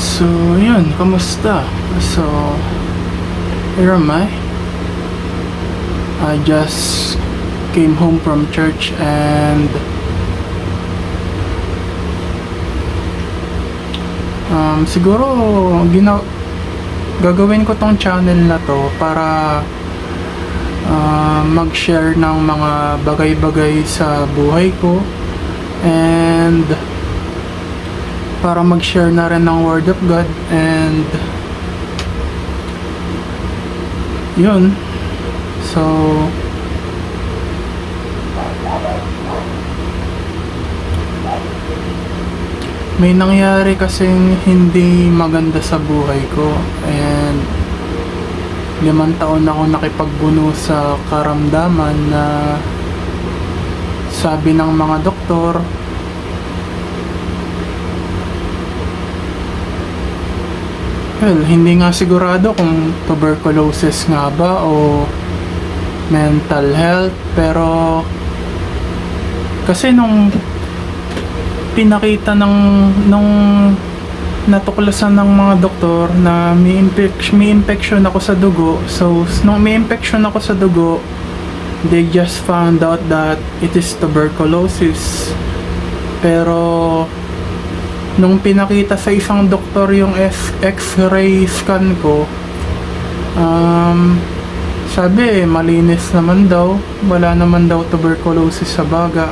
So, yun, kamusta? So, here am I. I just came home from church and siguro gagawin ko tong channel na to para mag-share ng mga bagay-bagay sa buhay ko and para mag-share na rin ng Word of God and yun. So may nangyari kasing hindi maganda sa buhay ko and 5 taon ako nakipagbuno sa karamdaman na sabi ng mga doktor hindi nga sigurado kung tuberculosis nga ba o mental health, pero kasi nung pinakita nung natuklasan ng mga doktor na may infection ako sa dugo. So nung may infection ako sa dugo, they just found out that it is tuberculosis. Pero nung pinakita sa isang doktor yung x-ray scan ko, sabi malinis naman daw, wala naman daw tuberculosis sa baga.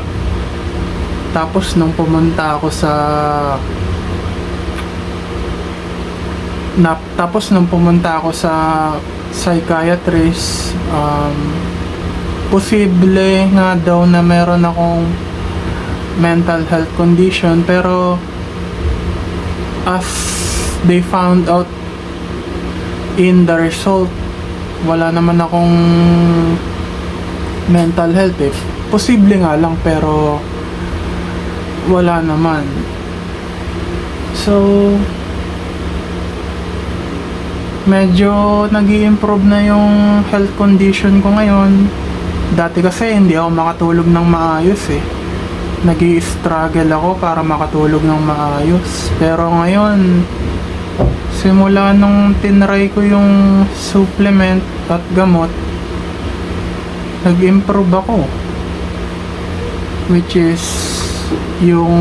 Tapos nung pumunta ako sa psychiatrist, posible nga daw na meron akong mental health condition, pero as they found out in the result, wala naman akong mental health eh. Posible nga lang pero wala naman. So medyo nag-i-improve na yung health condition ko ngayon. Dati kasi hindi ako makatulog ng maayos eh. Nag-i-struggle ako para makatulog ng maayos. Pero ngayon, simula nung tinry ko yung supplement at gamot, nag-improve ako. Which is yung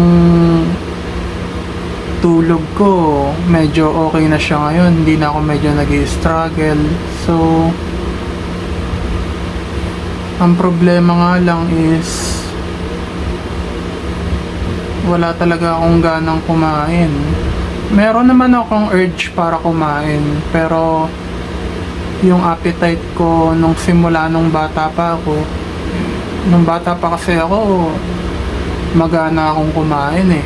tulog ko, medyo okay na siya ngayon. Hindi na ako medyo nag-i-struggle. So ang problema nga lang is wala talaga akong ganang kumain. Meron naman akong urge para kumain, pero yung appetite ko nung simula nung bata pa kasi ako, magana akong kumain eh.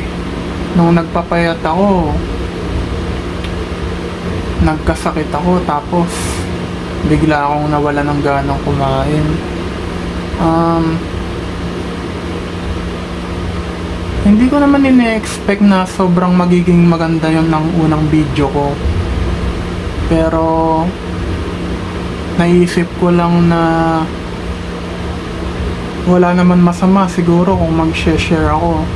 Nung nagpapayat ako, nagkasakit ako, tapos bigla akong nawala ng ganang kumain. Hindi ko naman ine-expect na sobrang magiging maganda yon ng unang video ko, pero naisip ko lang na wala naman masama siguro kung mag-share ako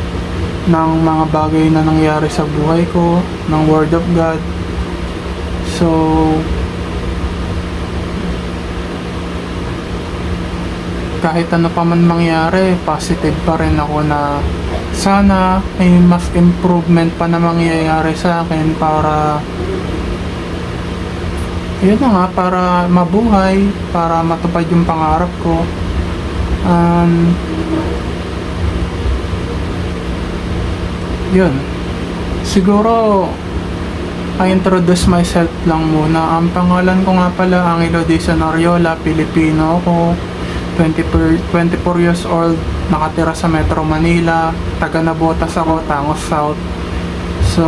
ng mga bagay na nangyari sa buhay ko, ng Word of God. So kahit ano pa man mangyari, positive pa rin ako na sana may mas improvement pa na mangyayari sa akin para yun na nga, para mabuhay, para matupad yung pangarap ko. Yun, siguro I introduce myself lang muna. Ang pangalan ko nga pala Angelo Dizon Ariola, Pilipino ako, 24 years old, nakatira sa Metro Manila, taga Navotas ako, Tangos South. So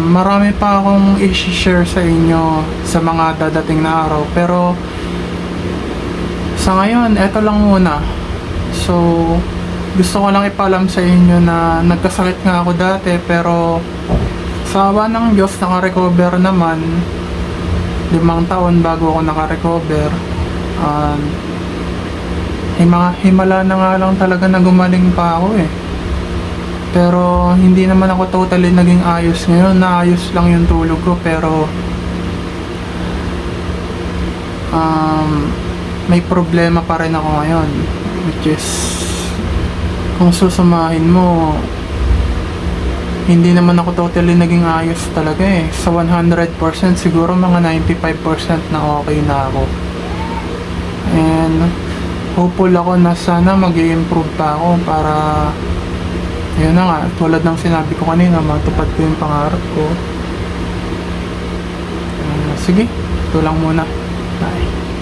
marami pa akong i-share sa inyo sa mga dadating na araw, pero sa ngayon eto lang muna. So gusto ko lang ipaalam sa inyo na nagkasakit nga ako dati, pero sa awa ng Diyos naka-recover naman. 5 taon bago ako naka-recover. Himala na nga lang talaga na gumaling pa ako eh. Pero hindi naman ako totally naging ayos ngayon. Naayos lang yung tulog ko, pero may problema pa rin ako ngayon, which is kung susumahin mo, hindi naman ako totally naging ayos talaga eh. Sa 100% siguro mga 95% na okay na ako. And hopeful ako na sana mag-i-improve pa ako para yun na nga, tulad ng sinabi ko kanina, matupad ko yung pangarap ko. Sige, ito lang muna. Bye.